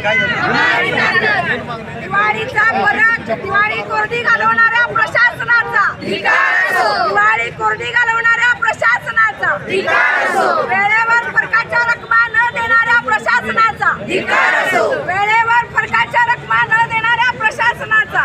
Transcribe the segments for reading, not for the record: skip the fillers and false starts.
काय झालं? दिवाळीचा फरक दिवाळी कोरडी घालवणाऱ्या प्रशासनाचा, दिवाळी कोरडी घालवणाऱ्या प्रशासनाचा, वेळेवर फरकाच्या रकमा न देणाऱ्या प्रशासनाचा, वेळेवर फरकाच्या रकमा न देणाऱ्या प्रशासनाचा,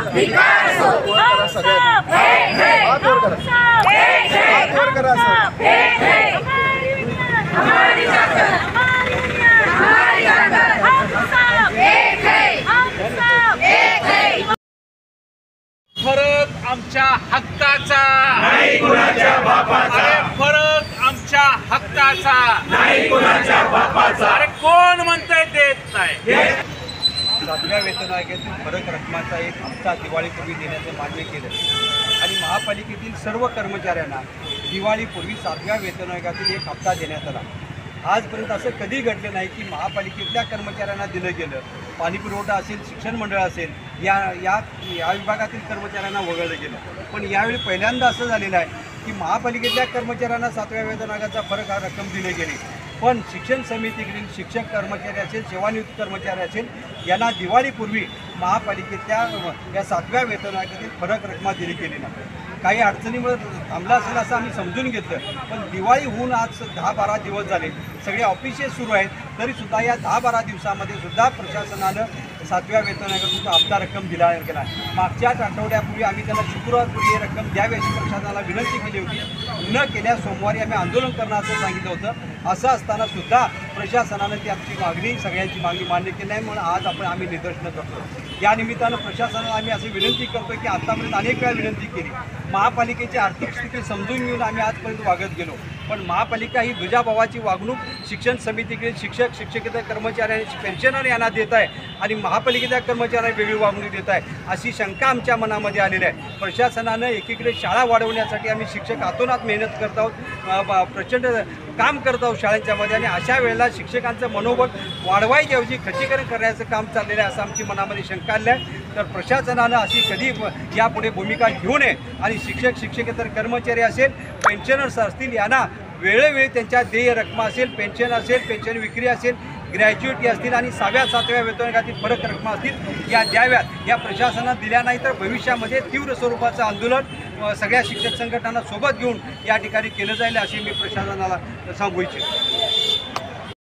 फरक आमच्या हक्काचा नाही कुणाच्या बापाचा, अरे फरक आमच्या हक्काचा नाही कुणाच्या बापाचा. अरे कोण म्हणतंय देत नाही? 7व्या वेतन आयोगातील फरक रकमाचा एक हप्ता दिवाळीपूर्वी देण्याचं मान्य केलं आणि महापालिकेतील सर्व कर्मचाऱ्यांना दिवाळीपूर्वी 7व्या वेतन आयोगातील एक हप्ता देण्यात आला. आजपर्यंत असं कधी घडलं नाही की महापालिकेतल्या कर्मचाऱ्यांना दिलं गेलं. पाणीपुरवठा असेल, शिक्षण मंडळ असेल, या विभागातील कर्मचाऱ्यांना वगळलं गेलं. पण यावेळी पहिल्यांदा असं झालेलं आहे की महापालिकेतल्या कर्मचाऱ्यांना 7व्या वेतन आयोगाचा फरक हा रक्कम दिली गेली, पण शिक्षण समितीकडील शिक्षक कर्मचारी असेल, सेवानिवृत्त कर्मचारी असेल, यांना दिवाळीपूर्वी महापालिकेतल्या या 7व्या वेतन आयोगातील फरक रक्कम दिली गेली नाही. काही अडचणीमुळे थांबला असेल असं आम्ही समजून घेतलं, पण दिवाळी होऊन आज 10-12 दिवस झाले, सगळे ऑफिसेस सुरू आहेत, तरीसुद्धा या 10-12 दिवसामध्ये सुद्धा प्रशासनानं 7व्या वेतन आयोगाचा हप्ता रक्कम दिला गेला. मागच्याच आठवड्यापूर्वी आम्ही त्यांना शुक्रवारपूर्वी ही रक्कम द्यावी अशी प्रशासनाला विनंती केली होती. न केल्या सोमवारी आम्ही आंदोलन करणार असं सांगितलं होतं. असं असताना सुद्धा प्रशासनानं ती आमची मागणी, सगळ्यांची मागणी मान्य केली नाही, म्हणून आज आम्ही निदर्शनं करतो. या निमित्तानं प्रशासनाला आम्ही अशी विनंती करतो की आतापर्यंत अनेक वेळा विनंती केली, महापालिकेची आर्थिक स्थिती समजून घेऊन आम्ही आजपर्यंत वागत गेलो, पण महापालिका ही दुजाभावाची वागणूक शिक्षण समितीकडे शिक्षक, शिक्षकेतर कर्मचारी, पेन्शनर यांना देत आहे आणि महापालिकेच्या कर्मचाऱ्यांना वेगळी वागणूक देत आहे, अशी शंका आमच्या मनामध्ये आलेली आहे. प्रशासनानं एकीकडे शाळा वाढवण्यासाठी आम्ही शिक्षक हातोनात मेहनत करत आहोत, प्रचंड काम करत आहोत शाळांच्यामध्ये, आणि अशा वेळेला शिक्षकांचं मनोबल वाढवायच्याऐवजी खच्चीकरण करण्याचं काम चाललेलं आहे असं आमची मनामध्ये शंका आली आहे. तर प्रशासनानं अशी कधी यापुढे भूमिका घेऊ नये आणि शिक्षक, शिक्षकेतर कर्मचारी असेल, पेन्शनर्स असतील, यांना वेळोवेळी त्यांच्या देय रक्कम असेल, पेन्शन असेल, पेन्शन विक्री असेल, ग्रॅज्युएटी असतील आणि 6व्या-7व्या वेतन आयोगातील फरक रक्कम असतील, या द्याव्यात. या प्रशासनात दिल्या नाही तर भविष्यामध्ये तीव्र स्वरूपाचं आंदोलन सगळ्या शिक्षक संघटनांना सोबत घेऊन या ठिकाणी केलं जाईल अशी मी प्रशासनाला सांगू इच्छितो.